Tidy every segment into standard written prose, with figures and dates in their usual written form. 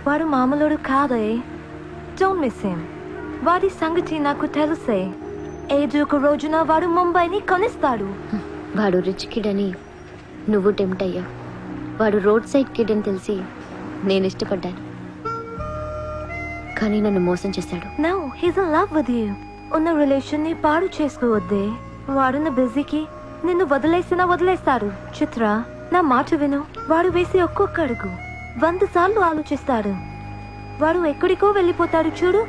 వాడు మామూలుడు కాదే. Don't miss him. వాడి సంగతి నాకు తెలుసే. ఏదో ఒక రోజున వాడు ముంబైని కొనిస్తాడు. వాడు రిచ్ కిడ్ అని నువ్వు టెంప్ట్ అయ్యా. వాడు రోడ్ సైడ్ కిడ్ అని తెలిసి నేను ఇష్టపడ్డాను, కానీ నన్ను మోసం చేశాడు. No, he's in love with you. ఉన్న రిలేషన్ ని పాడు చేసుకోవద్దే. వాడున్న బిజీకి నిన్ను వదిలేస్తాడు. చిత్ర, నా మాట విను. వాడు వేసి ఒక్కొక్క అడుగు 100 సార్లు ఆలోచిస్తాడు. వాడు ఎక్కడికో వెళ్ళిపోతాడు చూడు.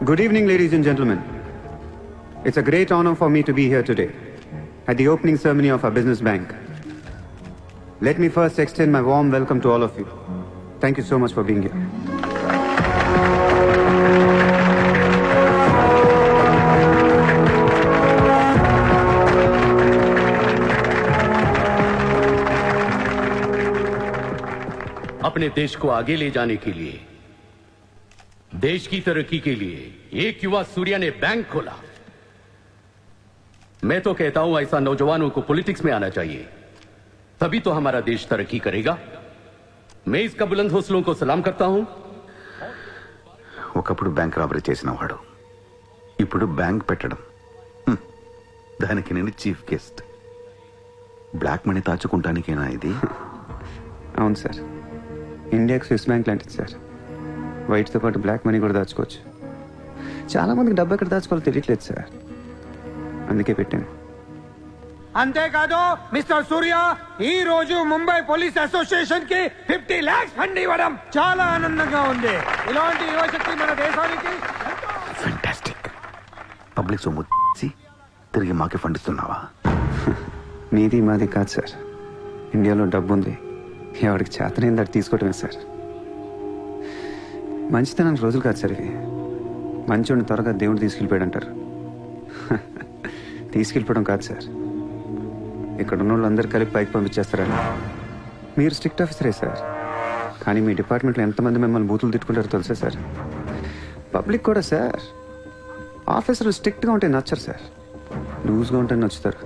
Good evening, ladies and gentlemen. It's a great honor for me to be here today at the opening ceremony of our business bank. Let me first extend my warm welcome to all of you. Thank you so much for being here. अपने देश को आगे ले जाने के लिए, देश की तरक्की के लिए एक युवा सूर्या ने बैंक खोला। मैं तो कहता हूं ऐसा नौजवानों को पॉलिटिक्स में आना चाहिए, तभी तो हमारा देश तरक्की करेगा। मैं इसका बुलंद हौसलों को सलाम करता हूं। ఒకప్పుడు బ్యాంక్ రాబరీ చేసినవాడు ఇప్పుడు బ్యాంక్ పెట్టడం, దానికి నేను చీఫ్ గెస్ట్. బ్లాక్ మనీ దాచుకుంటానికేనా ఇది? అవును సార్, ఇండియాకి స్విస్ బ్యాంక్ లాంటిది సార్. వైట్తో పాటు బ్లాక్ మనీ కూడా దాచుకోవచ్చు. చాలా మందికి డబ్బు ఎక్కడ దాచుకోవాలో తెలియట్లేదు సార్, అందుకే పెట్టాను. అంతేకాదు మిస్టర్ సూర్య, ఈ రోజు ముంబై పోలీస్ అసోసియేషన్ కి 50 lakhs ఫండ్ ఇవ్వడం చాలా ఆనందంగా ఉంది. ఇలాంటి యువశక్తి మన దేశానికి ఫెంటాస్టిక్. పబ్లిక్ సొమ్ము తిరిగి మాకే ఫండ్ ఇస్తున్నావా? మీది మాది కాదు సార్, ఇండియాలో డబ్బు ఉంది, ఎవరికి చేతనైంది అది తీసుకోవటమే సార్. మంచితనానికి రోజులు కాదు సార్ ఇవి. మంచోడిని త్వరగా దేవుడు తీసుకెళ్ళిపోయాడు అంటారు. తీసుకెళ్ళిపోవడం కాదు సార్, ఇక్కడ ఉన్న వాళ్ళందరూ కలిపి పైకి పంపించేస్తారని. మీరు స్ట్రిక్ట్ ఆఫీసరే సార్, కానీ మీ డిపార్ట్మెంట్లో ఎంతమంది మిమ్మల్ని బూతులు తిట్టుకుంటారో తెలుసా సార్? పబ్లిక్ కూడా సార్. ఆఫీసర్లు స్ట్రిక్ట్గా ఉంటే నచ్చరు సార్, లూజ్గా ఉంటే నచ్చుతారు.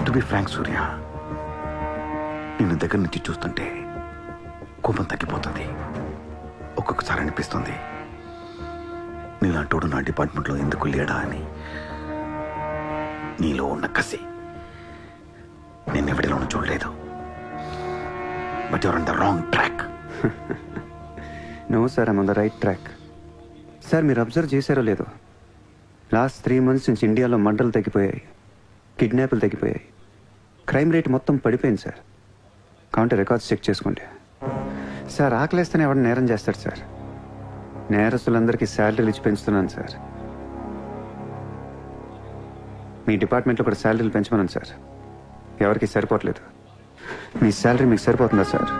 టు బి ఫ్రాంక్ సూర్య, నిన్ను దగ్గర నుంచి చూస్తుంటే కోపం తగ్గిపోతుంది. ఒక్కొక్కసారి అనిపిస్తుంది నీలాంటోడు నా డిపార్ట్మెంట్లో ఎందుకు లేడా అని. నీలో ఉన్న కసి నేను ఎవరిలోనూ చూడలేదు. But your on the wrong track. No sir, I'm on the right track. Sir మీరు అబ్జర్వ్ చేశారో లేదో, లాస్ట్ 3 months నుంచి ఇండియాలో మర్డర్లు తగ్గిపోయాయి, కిడ్నాప్లు తగ్గిపోయాయి, క్రైమ్ రేట్ మొత్తం పడిపోయింది సార్. కావుంటే రికార్డ్స్ చెక్ చేసుకోండి సార్. ఆకలేస్తేనే ఎవరు నేరం చేస్తాడు సార్. నేరస్తులందరికీ శాలరీలు ఇచ్చి పెంచుతున్నాను సార్. మీ డిపార్ట్మెంట్లో కూడా శాలరీలు పెంచమన్నాను సార్, ఎవరికి సరిపోవట్లేదు. మీ శాలరీ మీకు సరిపోతుందా సార్?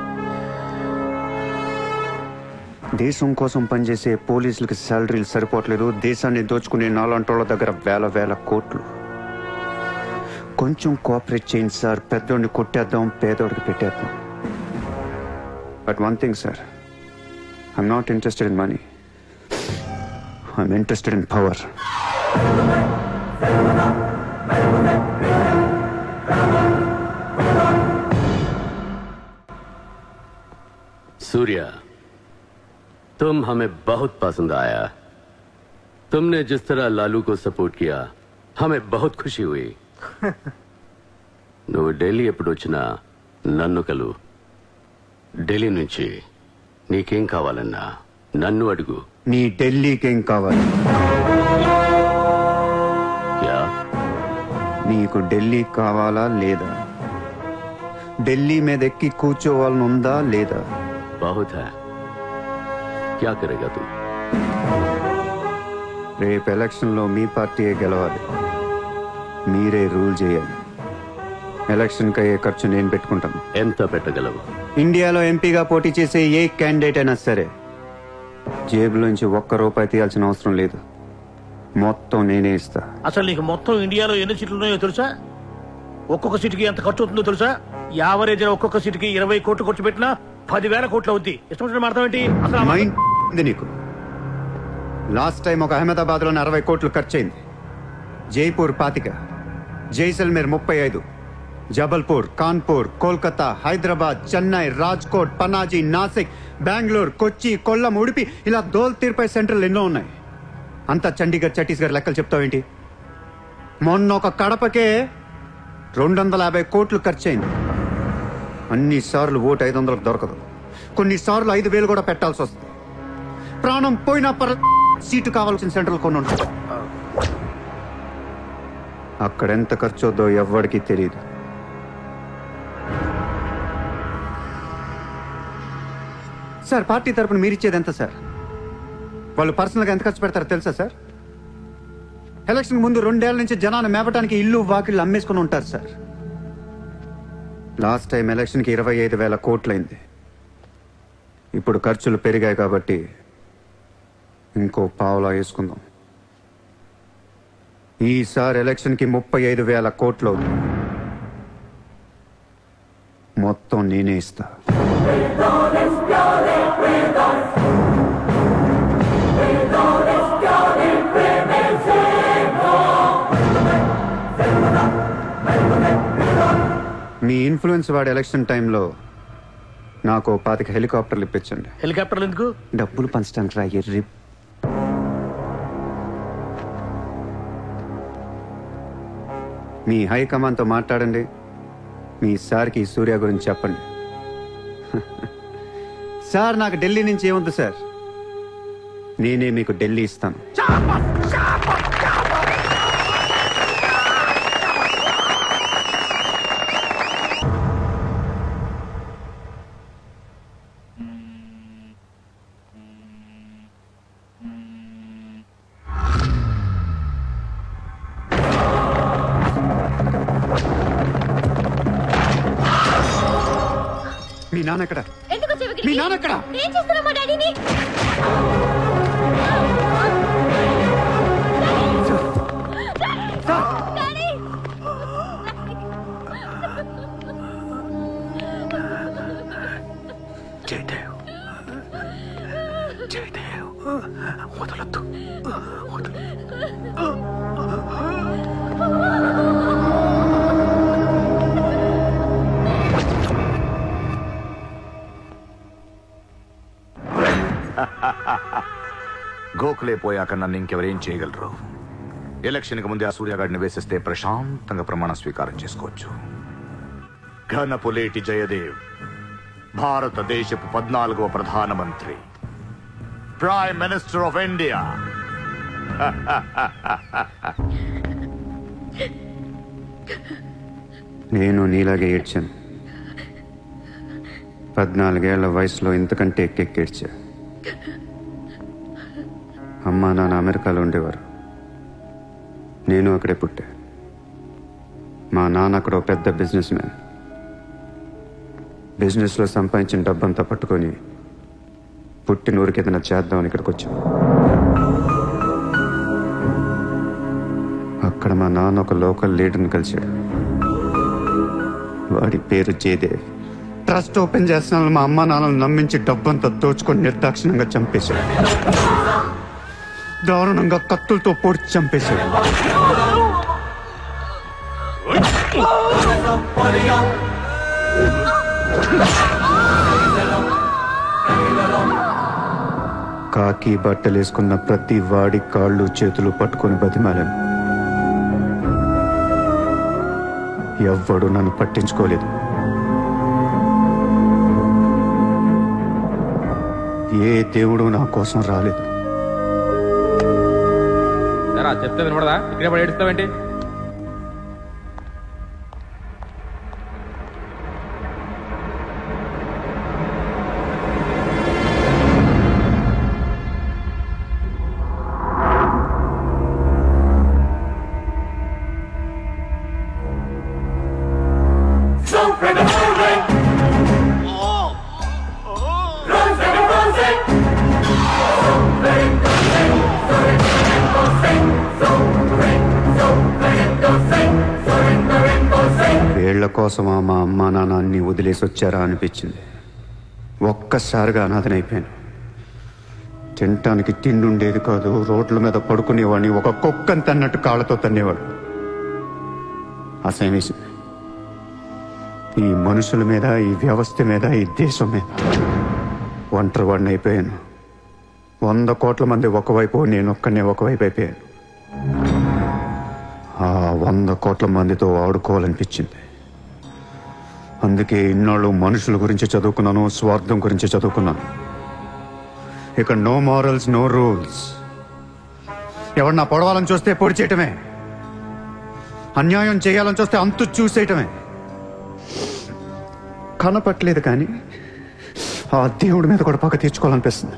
దేశం కోసం పనిచేసే పోలీసులకి శాలరీలు సరిపోవట్లేదు, దేశాన్ని దోచుకునే నాలాంటోళ్ళ దగ్గర వేల కోట్లు. కొంచెం కోఆపరేట్ చేయండి సార్, పెద్దోడిని కొట్టేద్దాం, పేదోడికి పెట్టేద్దాం. But one thing sir, I'm not interested in money, I'm interested in power. Surya, तुम हमें बहुत पसंद आया। तुमने जिस तरह लालू को सपोर्ट किया हमें बहुत खुशी हुई। నువ్వు ఢిల్లీ ఎప్పుడు వచ్చినా నన్ను కలు. ఢిల్లీ నుంచి నీకేం కావాలన్నా నన్ను అడుగు. నీ ఢిల్లీకేం కావాలి? క్యా? నీకు ఢిల్లీ కావాలా లేదా? ఢిల్లీ మీద ఎక్కి కూర్చోవాలని ఉందా లేదా? బహుత్ హై. క్యా కరేగా తూ? రేపు ఎలక్షన్లో మీ పార్టీయే గెలవాలి, మీరే రూల్ చేయాలి. ఎలక్షన్కి అయ్యే ఖర్చు నేను పెట్టుకుంటాను. ఎంత పెట్టగలవు? ఇండియాలో ఎంపీగా పోటీ చేసే ఏ క్యాండిడేట్ అయినా సరే జేబులోంచి ఒక్క రూపాయి తీయాల్సిన అవసరం లేదు, మొత్తం నేనే ఇస్తా. అసలు నీకు మొత్తం ఇండియాలో ఎన్ని సీట్లు ఉన్నాయో తెలుసా? ఒక్కొక్క సీటుకి ఎంత ఖర్చు అవుతుందో తెలుసా? యావరేజ్ ఒక్కొక్క సీటుకి 20 కోట్లు ఖర్చు పెట్టినా 10,000 కోట్లు అవుద్ది. ఇష్టం మాట్లాడతావేంటి? అసలు మైండ్ ఉంది నీకు. లాస్ట్ టైం ఒక అహ్మదాబాద్ లోనే 60 కోట్లు ఖర్చయింది, జైపూర్ 25, జైసల్మేర్ 35, జబల్పూర్, కాన్పూర్, కోల్కతా, హైదరాబాద్, చెన్నై, రాజ్కోట్, పనాజీ, నాసిక్, బెంగళూరు, కొచ్చి, కొల్లం, ఉడిపి, ఇలా దోల్ తీర్పై సెంటర్లు ఎన్నో ఉన్నాయి. అంతా చండీగఢ్, ఛత్తీస్గఢ్ లెక్కలు చెప్తావేంటి? మొన్న ఒక కడపకే 250 కోట్లు ఖర్చయింది. అన్నిసార్లు ఓటు 500 దొరకదు, కొన్నిసార్లు 5,000 కూడా పెట్టాల్సి వస్తుంది. ప్రాణం పోయినా సీటు కావాల్సిన సెంటర్లు కొన్ని ఉంటాయి. అక్కడ ఎంత ఖర్చు అవుద్దో ఎవ్వడికి తెలియదు. సార్, పార్టీ తరపున మీరిచ్చేది ఎంత సార్? వాళ్ళు పర్సనల్గా ఎంత ఖర్చు పెడతారో తెలుసా సార్? ఎలక్షన్ ముందు 2 ఏళ్ల నుంచి జనాన్ని మేపటానికి ఇల్లు వాకిళ్ళు అమ్మేసుకుని ఉంటారు సార్. లాస్ట్ టైం ఎలక్షన్కి 25,000 కోట్లయింది. ఇప్పుడు ఖర్చులు పెరిగాయి కాబట్టి ఇంకో పావులా వేసుకుందాం. ఈసారి ఎలక్షన్కి 35,000 కోట్లు అవుతుంది, మొత్తం నేనే ఇస్తా. మీ ఇన్ఫ్లుయెన్స్ వాడే ఎలక్షన్ టైంలో నాకు 25 హెలికాప్టర్లు ఇప్పించండి. హెలికాప్టర్లు ఎందుకు? డబ్బులు పంచడానికి రా ఎర్రి. మీ హైకమాండ్తో మాట్లాడండి, మీ సార్కి సూర్య గురించి చెప్పండి. సార్, నాకు ఢిల్లీ నుంచి ఏముంది సార్, నేనే మీకు ఢిల్లీ ఇస్తాను. మీ నాన్న ఎక్కడ? మీ నాన్న ఎక్కడ? ఏం చేస్తున్నా మా డాడీని? జయదేవ్, జయదేవ్, వదలొద్దు, వదలు. గోఖలే పోయాక నన్ను ఇంకెవరేం చేయగలరు? ఎలక్షన్కి ముందే ఆ సూర్యగాడిని వేసేస్తే ప్రశాంతంగా ప్రమాణ స్వీకారం చేసుకోవచ్చు. ఘనపులేటి జయదేవ్ భారతదేశపు 14వ ప్రధానమంత్రి, ప్రైమ్ మినిస్టర్ ఆఫ్ ఇండియా. నేను నీలాగే ఏడ్చాను. 14 ఏళ్ల వయసులో ఇంతకంటే ఎక్కెక్కేడ్చా. అమ్మా నాన్న అమెరికాలో ఉండేవారు, నేను అక్కడే పుట్టా. మా నాన్న అక్కడ ఒక పెద్ద బిజినెస్ మ్యాన్. బిజినెస్లో సంపాదించిన డబ్బంతా పట్టుకొని పుట్టిన ఊరికి ఏదైనా చేద్దామని ఇక్కడికి వచ్చాం. అక్కడ మా నాన్న ఒక లోకల్ లీడర్ని కలిశాడు. వాడి పేరు జయదేవ్. ట్రస్ట్ ఓపెన్ చేస్తున్నాను మా అమ్మ నాన్నలు నమ్మించి డబ్బంతా దోచుకొని నిర్దాక్షిణంగా చంపేశాడు. దారుణంగా కత్తులతో పొడిచి చంపేశాడు. కాకి బట్టలేసుకున్న ప్రతి వాడి కాళ్ళు చేతులు పట్టుకొని బతిమాలను. ఎవ్వడు నన్ను పట్టించుకోలేదు. ఏ దేవుడు నా కోసం రాలేదు. చెప్తే వినపడదా? ఇక్కడే పడి ఏడుస్తావేంటి? వీళ్ల కోసమా మా అమ్మా నాన్న అన్ని వదిలేసి వచ్చారా అనిపించింది. ఒక్కసారిగా అనాథనైపోయాను. తినటానికి తిండి ఉండేది కాదు. రోడ్ల మీద పడుకునేవాడిని. ఒక కుక్కని తన్నట్టు కాళ్ళతో తన్నేవాడు. అసహ్యం వేసింది. ఈ మనుషుల మీద, ఈ వ్యవస్థ మీద, ఈ దేశం మీద ఒంటరి వాడిని అయిపోయాను. 100 కోట్ల మంది ఒకవైపు, నేను ఒక్కనే ఒకవైపు అయిపోయాను. ఆ 100 కోట్ల మందితో ఆడుకోవాలనిపించింది. అందుకే ఇన్నాళ్ళు మనుషుల గురించి చదువుకున్నాను, స్వార్థం గురించి చదువుకున్నాను. ఇక నో మారల్స్, నో రూల్స్. ఎవరన్నా పొడవాలని చూస్తే పొడి చేయటమే, అన్యాయం చేయాలని చూస్తే అంతు చూసేయటమే. కనపట్లేదు కానీ ఆ దేవుడి మీద కూడా పక్క తీర్చుకోవాలనిపిస్తుంది.